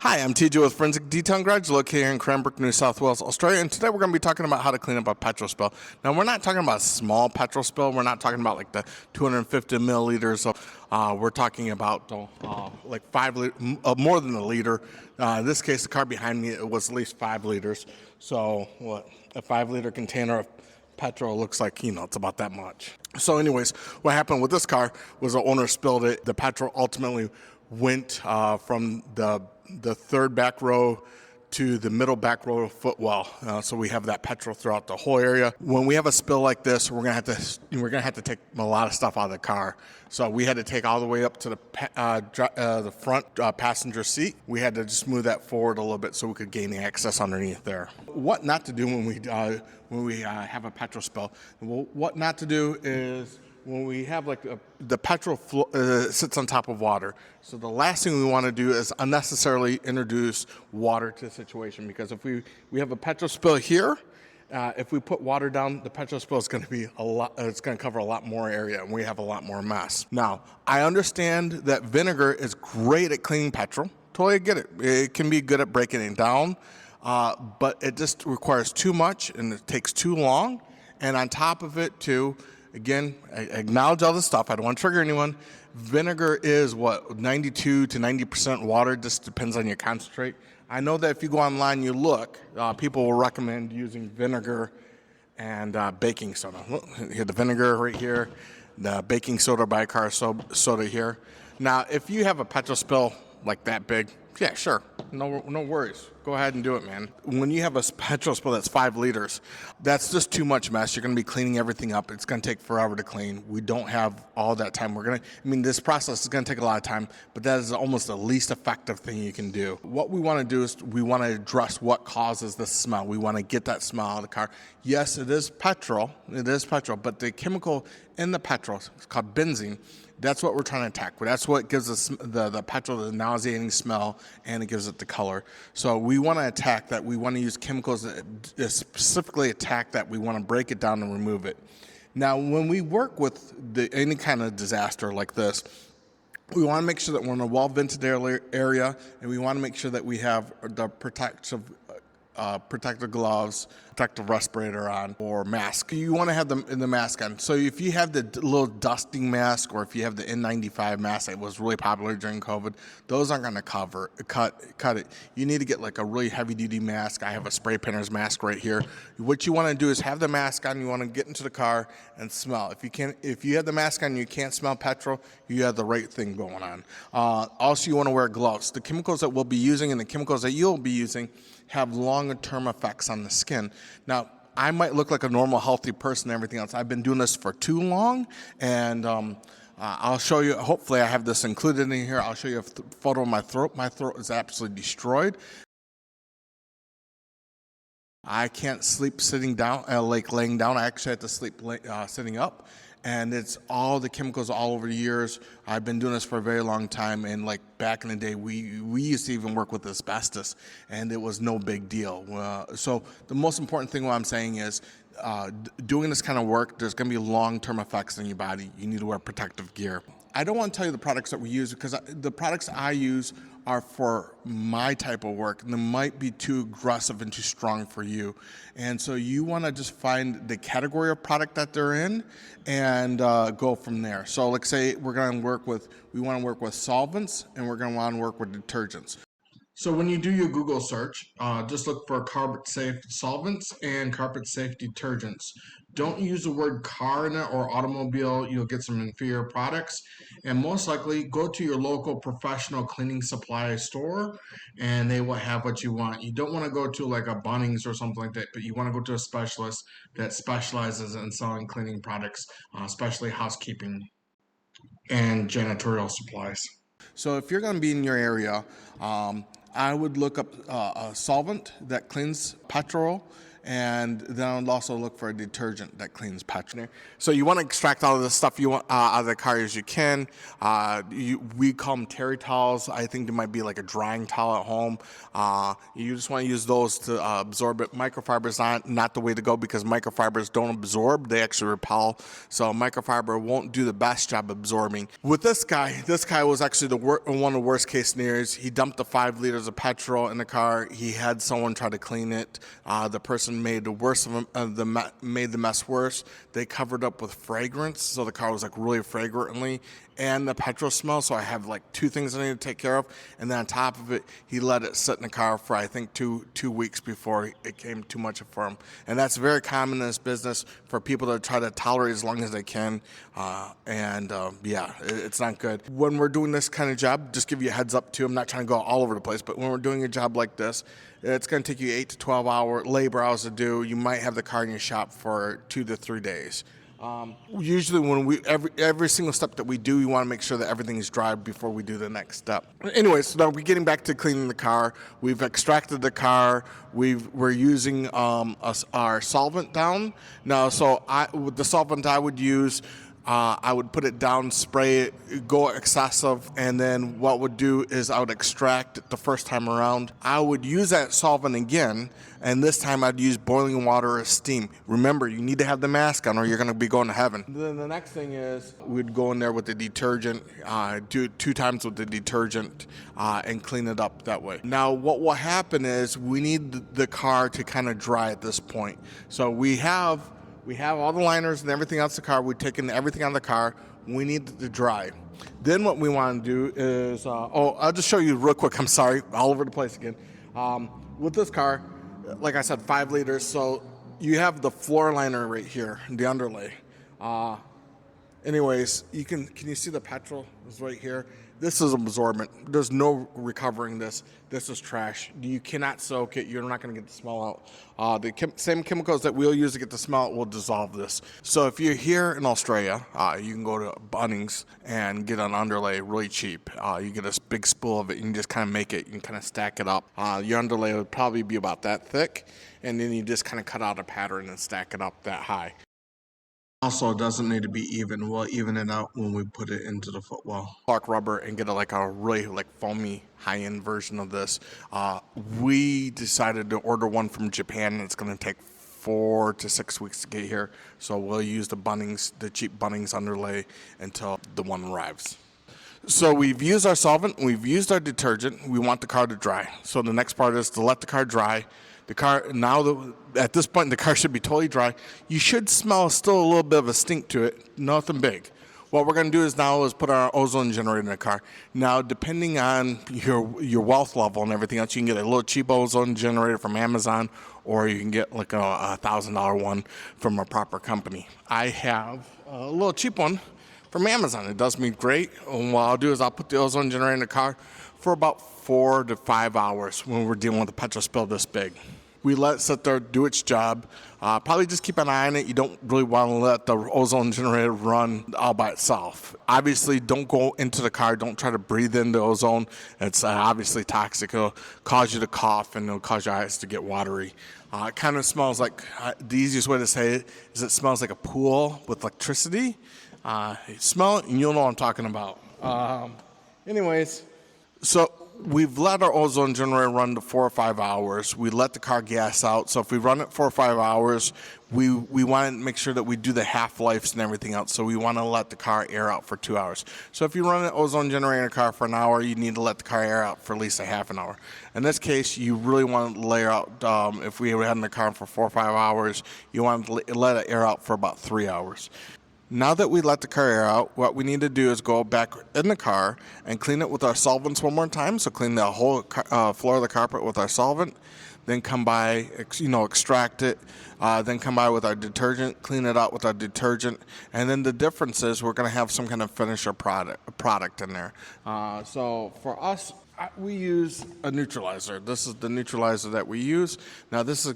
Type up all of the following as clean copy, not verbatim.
Hi, I'm TJ with Forensic Detailing Garage, located here in Cranbrook, New South Wales, Australia, and today we're going to be talking about how to clean up a petrol spill. Now, we're not talking about a small petrol spill. We're not talking about like the 250 milliliters. We're talking about like 5 liters, more than a liter. In this case, the car behind me, it was at least 5 liters. So, what, a 5-liter container of petrol looks like, it's about that much. So anyways, what happened with this car was the owner spilled it. The petrol ultimately went from the third back row to the middle back row of footwell. So we have that petrol throughout the whole area. When we have a spill like this, we're gonna have to take a lot of stuff out of the car. So we had to take all the way up to the front passenger seat. We had to just move that forward a little bit so we could gain the access underneath there. What not to do when we have a petrol spill? Well, what not to do is when we have the petrol sits on top of water. So the last thing we want to do is unnecessarily introduce water to the situation, because if we have a petrol spill here, if we put water down, the petrol spill is going to be it's going to cover a lot more area, and we have a lot more mess. Now, I understand that vinegar is great at cleaning petrol. Totally get it. It can be good at breaking it down, but it just requires too much and it takes too long. And on top of it, too, again, I acknowledge all this stuff. I don't want to trigger anyone. Vinegar is 92 to 90% water. Just depends on your concentrate. I know that if you go online, you look, people will recommend using vinegar and baking soda. Look, here, the vinegar right here, the baking soda, bicarb soda here. Now, if you have a petrol spill like that big, yeah, sure, no worries. Go ahead and do it, man. When you have a petrol spill that's 5 liters, that's just too much mess. You're going to be cleaning everything up. It's going to take forever to clean. We don't have all that time. This process is going to take a lot of time, but that is almost the least effective thing you can do. What we want to do is we want to address what causes the smell. We want to get that smell out of the car. Yes, it is petrol. It is petrol, but the chemical in the petrol, it's called benzene. That's what we're trying to attack. That's what gives us the petrol the nauseating smell, and it gives it the color. So we want to attack that. We want to use chemicals that specifically attack that. We want to break it down and remove it. Now, when we work with any kind of disaster like this, we want to make sure that we're in a well-ventilated area, and we want to make sure that we have the protective gloves, protective respirator on, or mask. You want to have the mask on. So if you have the little dusting mask, or if you have the N95 mask that was really popular during COVID, those aren't going to cut it. You need to get like a really heavy duty mask. I have a spray painter's mask right here. What you want to do is have the mask on. You want to get into the car and smell. If you have the mask on and you can't smell petrol, you have the right thing going on. Also, you want to wear gloves. The chemicals that we'll be using and the chemicals that you'll be using have longer-term effects on the skin. Now, I might look like a normal, healthy person and everything else. I've been doing this for too long, and I'll show you. Hopefully, I have this included in here. I'll show you a photo of my throat. My throat is absolutely destroyed. I can't sleep sitting down, like laying down. I actually have to sleep sitting up. And it's all the chemicals all over the years. I've been doing this for a very long time, and like back in the day, we used to even work with asbestos, and it was no big deal. So the most important thing what I'm saying is, doing this kind of work, there's going to be long-term effects on your body. You need to wear protective gear. I don't want to tell you the products that we use, because the products I use are for my type of work, and they might be too aggressive and too strong for you. And so you want to just find the category of product that they're in and go from there. So like say we want to work with solvents, and we're going to want to work with detergents. So when you do your Google search, just look for carpet-safe solvents and carpet-safe detergents. Don't use the word car in it or automobile. You'll get some inferior products. And most likely, go to your local professional cleaning supply store, and they will have what you want. You don't want to go to like a Bunnings or something like that, but you want to go to a specialist that specializes in selling cleaning products, especially housekeeping and janitorial supplies. So if you're going to be in your area, I would look up a solvent that cleans petrol and then I'll also look for a detergent that cleans petrol. So you want to extract all of the stuff you want out of the car as you can. We call them terry towels. I think there might be like a drying towel at home. You just want to use those to absorb it. Microfiber is not the way to go because microfibers don't absorb; they actually repel. So microfiber won't do the best job absorbing. With this guy was actually one of the worst case scenarios. He dumped the 5 liters of petrol in the car. He had someone try to clean it. The person made the mess worse. They covered up with fragrance, so the car was like really fragrantly, and the petrol smell. So I have like 2 things I need to take care of, and then on top of it, he let it sit in the car for I think two weeks before it came too much for him. And that's very common in this business for people to try to tolerate as long as they can. Yeah, it's not good. When we're doing this kind of job, just give you a heads up too. I'm not trying to go all over the place, but when we're doing a job like this, it's going to take you 8 to 12 hour labor hours to do. You might have the car in your shop for 2 to 3 days. Usually when every single step that we do, we want to make sure that everything is dry before we do the next step. Anyway, so now we're getting back to cleaning the car. We've extracted the car. We're using our solvent down. Now, so with the solvent I would use, I would put it down, spray it, go excessive, and then what would do is I would extract it the first time around. I would use that solvent again, and this time I'd use boiling water or steam. Remember, you need to have the mask on or you're going to be going to heaven. Then the next thing is we'd go in there with the detergent, do it 2 times with the detergent, and clean it up that way. Now, what will happen is we need the car to kind of dry at this point. So we have all the liners and everything else in the car. We've taken everything out of the car. We need it to dry. Then what we want to do is, I'll just show you real quick. I'm sorry, all over the place again. With this car, like I said, 5 liters. So you have the floor liner right here, the underlay. Anyways, can you see the petrol is right here? This is absorbent. There's no recovering this. This is trash. You cannot soak it. You're not going to get the smell out. The same chemicals that we'll use to get the smell out will dissolve this. So if you're here in Australia, you can go to Bunnings and get an underlay really cheap. You get a big spool of it. You can just kind of make it. You can kind of stack it up. Your underlay would probably be about that thick, and then you just kind of cut out a pattern and stack it up that high. Also, it doesn't need to be even. We'll even it out when we put it into the footwell. Clark rubber and get a really foamy high-end version of this. We decided to order one from Japan, and it's going to take 4 to 6 weeks to get here. So we'll use the cheap Bunnings underlay until the one arrives. So we've used our solvent, we've used our detergent. We want the car to dry. So the next part is to let the car dry. The car at this point, the car should be totally dry. You should smell still a little bit of a stink to it, nothing big. What we're going to do is put our ozone generator in the car. Now, depending on your wealth level and everything else, you can get a little cheap ozone generator from Amazon, or you can get like a $1,000 one from a proper company. I have a little cheap one from Amazon. It does me great. And what I'll do is I'll put the ozone generator in the car for about 4 to 5 hours when we're dealing with a petrol spill this big. We let it sit there, do its job. Probably just keep an eye on it. You don't really want to let the ozone generator run all by itself. Obviously, don't go into the car. Don't try to breathe in the ozone. It's obviously toxic. It'll cause you to cough, and it'll cause your eyes to get watery. It kind of smells like, the easiest way to say it is it smells like a pool with electricity. Smell it, and you'll know what I'm talking about. Anyways, so we've let our ozone generator run to 4 or 5 hours. We let the car gas out. So if we run it 4 or 5 hours, we want to make sure that we do the half-lives and everything else. So we want to let the car air out for 2 hours. So if you run an ozone generator in a car for an hour, you need to let the car air out for at least a half an hour. In this case, you really want to layer out, if we had in the car for 4 or 5 hours, you want to let it air out for about 3 hours. Now that we let the car air out, what we need to do is go back in the car and clean it with our solvents one more time. So clean the whole floor of the carpet with our solvent. Then come by, extract it. Then come by with our detergent, clean it out with our detergent. And then the difference is we're going to have some kind of finisher product in there. So for us, We use a neutralizer. This is the neutralizer that we use. Now this is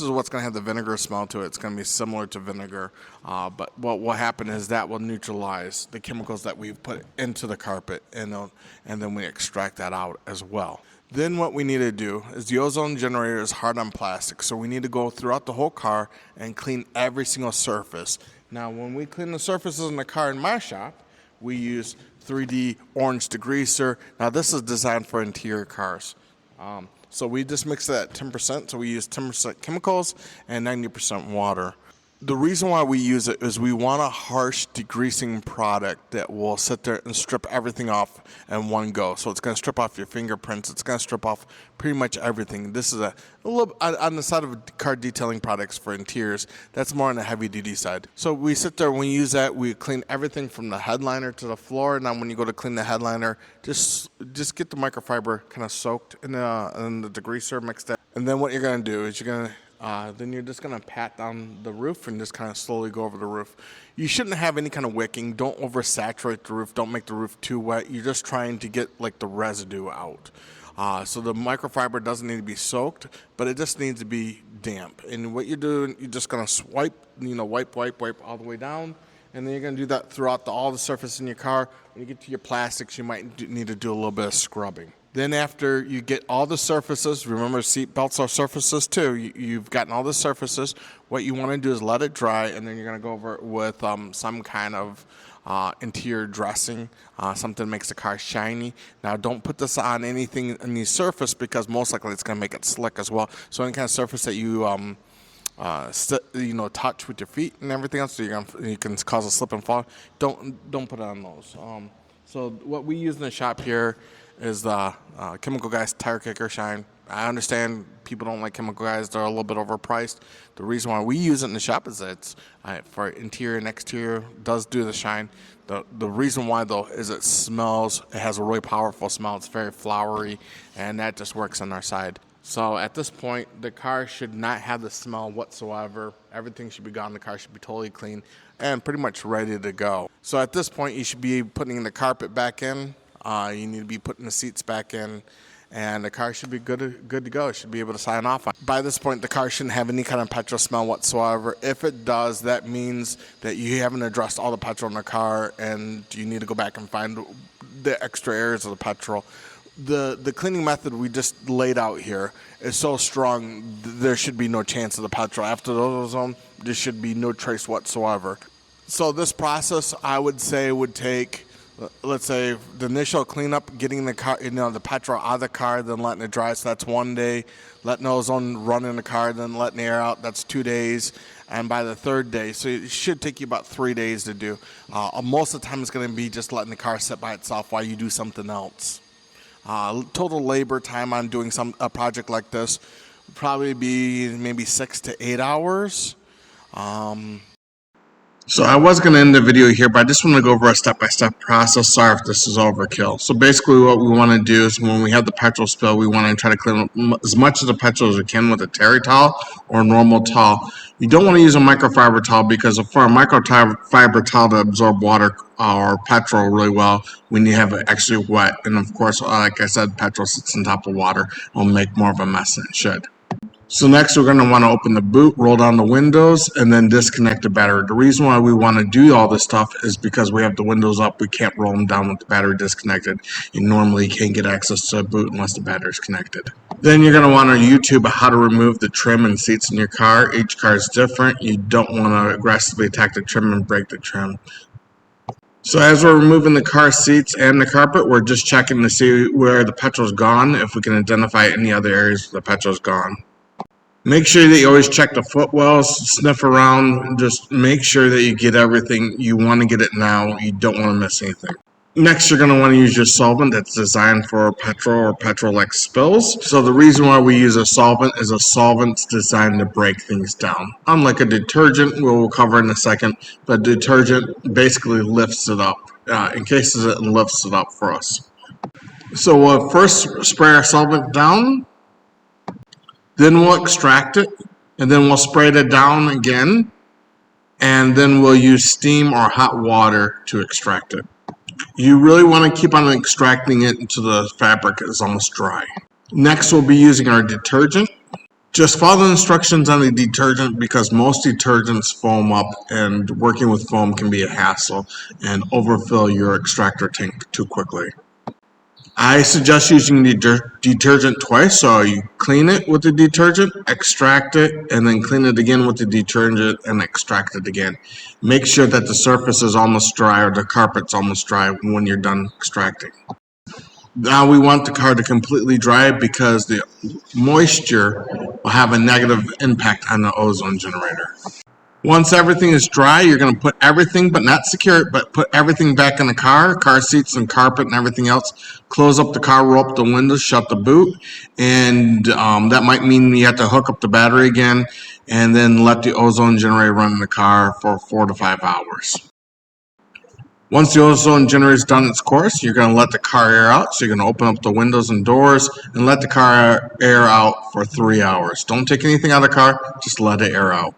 what's going to have the vinegar smell to it. It's going to be similar to vinegar, but what will happen is that will neutralize the chemicals that we've put into the carpet, and then we extract that out as well. Then what we need to do is the ozone generator is hard on plastic, so we need to go throughout the whole car and clean every single surface. Now when we clean the surfaces in the car in my shop, we use 3D orange degreaser. Now this is designed for interior cars. So we just mix that at 10%. So we use 10% chemicals and 90% water. The reason why we use it is we want a harsh degreasing product that will sit there and strip everything off in one go. So it's going to strip off your fingerprints. It's going to strip off pretty much everything. This is a little on the side of car detailing products for interiors. That's more on the heavy duty side. So we sit there, when we use that, we clean everything from the headliner to the floor. Now when you go to clean the headliner, just get the microfiber kind of soaked in the degreaser, mix that. And then what you're going to do is then you're just going to pat down the roof and just kind of slowly go over the roof. You shouldn't have any kind of wicking. Don't oversaturate the roof. Don't make the roof too wet. You're just trying to get like the residue out. So the microfiber doesn't need to be soaked, but it just needs to be damp. And what you're doing, you're just going to swipe, wipe all the way down. And then you're going to do that throughout all the surface in your car. When you get to your plastics, you might need to do a little bit of scrubbing. Then after you get all the surfaces, remember seat belts are surfaces too. You've gotten all the surfaces. What you want to do is let it dry, and then you're going to go over it with some kind of interior dressing, something that makes the car shiny. Now don't put this on anything in the surface, because most likely it's going to make it slick as well. So any kind of surface that you touch with your feet and everything else, so you can cause a slip and fall. Don't put it on those. So what we use in the shop here is the Chemical Guys Tire Kicker Shine. I understand people don't like Chemical Guys. They're a little bit overpriced. The reason why we use it in the shop is that it's for interior and exterior, does do the shine. The reason why, though, is it smells. It has a really powerful smell. It's very flowery, and that just works on our side. So at this point, the car should not have the smell whatsoever. Everything should be gone. The car should be totally clean and pretty much ready to go. So at this point, you should be putting the carpet back in. You need to be putting the seats back in, and the car should be good to go. It should be able to sign off on. By this point, the car shouldn't have any kind of petrol smell whatsoever. If it does, that means that you haven't addressed all the petrol in the car, and you need to go back and find the extra areas of the petrol. The cleaning method we just laid out here is so strong, there should be no chance of the petrol. After the ozone, there should be no trace whatsoever. So this process, I would say, would take, let's say, the initial cleanup, getting the car, the petrol out of the car, then letting it dry. So that's 1 day. Letting the ozone run in the car, then letting the air out. That's 2 days. And by the third day, so it should take you about 3 days to do. Most of the time, it's going to be just letting the car sit by itself while you do something else. Total labor time on doing a project like this would probably be maybe 6 to 8 hours. So I was going to end the video here, but I just want to go over a step-by-step process. Sorry if this is overkill. So basically what we want to do is, when we have the petrol spill, we want to try to clean up as much of the petrol as we can with a terry towel or a normal towel. You don't want to use a microfiber towel, because for a microfiber towel to absorb water or petrol really well, we need to have it actually wet. And of course, like I said, petrol sits on top of water and will make more of a mess than it should. So next, we're going to want to open the boot, roll down the windows, and then disconnect the battery. The reason why we want to do all this stuff is because we have the windows up. We can't roll them down with the battery disconnected. You normally can't get access to a boot unless the battery is connected. Then you're going to want to YouTube how to remove the trim and seats in your car. Each car is different. You don't want to aggressively attack the trim and break the trim. So as we're removing the car seats and the carpet, we're just checking to see where the petrol's gone, if we can identify any other areas where the petrol's gone. Make sure that you always check the footwells, sniff around, just make sure that you get everything. You want to get it now. You don't want to miss anything. Next, you're going to want to use your solvent that's designed for petrol or petrol-like spills. So the reason why we use a solvent is a solvent's designed to break things down. Unlike a detergent, we'll cover in a second, but detergent basically lifts it up, encases it and lifts it up for us. So we'll first spray our solvent down. Then we'll extract it, and then we'll spray it down again, and then we'll use steam or hot water to extract it. You really want to keep on extracting it until the fabric is almost dry. Next, we'll be using our detergent. Just follow the instructions on the detergent because most detergents foam up, and working with foam can be a hassle and overfill your extractor tank too quickly. I suggest using the detergent twice, so you clean it with the detergent, extract it, and then clean it again with the detergent and extract it again. Make sure that the surface is almost dry or the carpet's almost dry when you're done extracting. Now we want the car to completely dry because the moisture will have a negative impact on the ozone generator. Once everything is dry, you're going to put everything, but not secure it, but put everything back in the car seats and carpet and everything else. Close up the car, roll up the windows, shut the boot, and that might mean you have to hook up the battery again, and then let the ozone generator run in the car for 4 to 5 hours. Once the ozone generator is done its course, you're going to let the car air out. So you're going to open up the windows and doors and let the car air out for 3 hours. Don't take anything out of the car, just let it air out.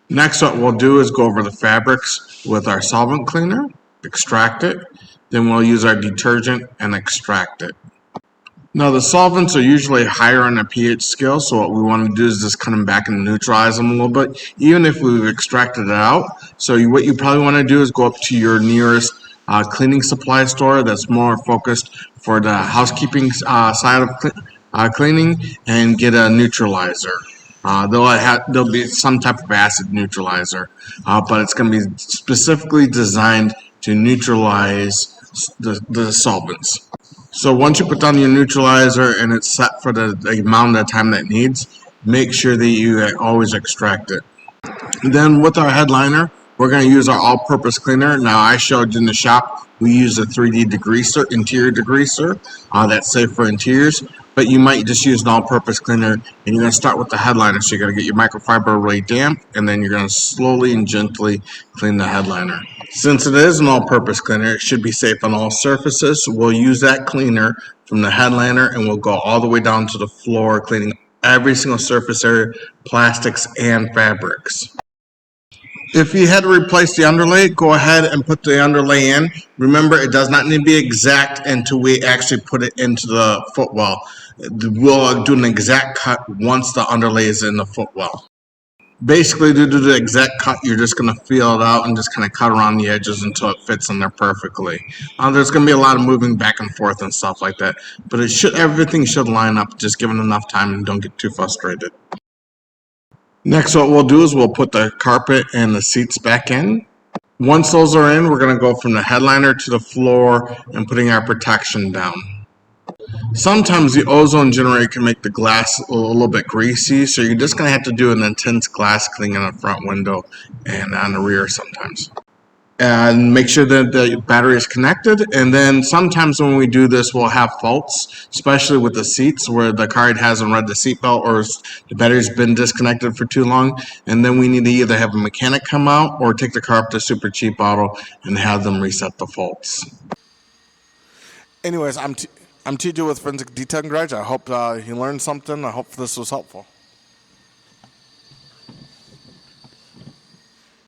Next, what we'll do is go over the fabrics with our solvent cleaner, extract it, then we'll use our detergent and extract it. Now the solvents are usually higher on the pH scale, so what we want to do is just cut them back and neutralize them a little bit, even if we've extracted it out. So what you probably want to do is go up to your nearest cleaning supply store that's more focused for the housekeeping side of cleaning and get a neutralizer. There'll be some type of acid neutralizer, but it's going to be specifically designed to neutralize the solvents. So once you put down your neutralizer and it's set for the amount of time that it needs, make sure that you always extract it. Then with our headliner, we're going to use our all-purpose cleaner. Now I showed in the shop, we use a 3D degreaser, interior degreaser. That's safe for interiors, but you might just use an all-purpose cleaner, and you're going to start with the headliner. So you're going to get your microfiber really damp, and then you're going to slowly and gently clean the headliner. Since it is an all-purpose cleaner, it should be safe on all surfaces. So we'll use that cleaner from the headliner, and we'll go all the way down to the floor, cleaning every single surface area, plastics and fabrics. If you had to replace the underlay, go ahead and put the underlay in. Remember, it does not need to be exact until we actually put it into the footwell. We'll do an exact cut once the underlay is in the footwell. Basically, to do the exact cut, you're just going to feel it out and just kind of cut around the edges until it fits in there perfectly. There's going to be a lot of moving back and forth and stuff like that, but everything should line up, just given enough time and don't get too frustrated. Next, what we'll do is we'll put the carpet and the seats back in. Once those are in, we're going to go from the headliner to the floor and putting our protection down. Sometimes the ozone generator can make the glass a little bit greasy, so you're just going to have to do an intense glass cleaning on the front window and on the rear sometimes. And make sure that the battery is connected, and then sometimes when we do this we'll have faults, especially with the seats where the card hasn't read the seatbelt or the battery's been disconnected for too long, and then we need to either have a mechanic come out or take the car up to Super Cheap Auto and have them reset the faults. Anyways, I'm TJ with Forensic Detailing Garage. I hope you learned something. I hope this was helpful.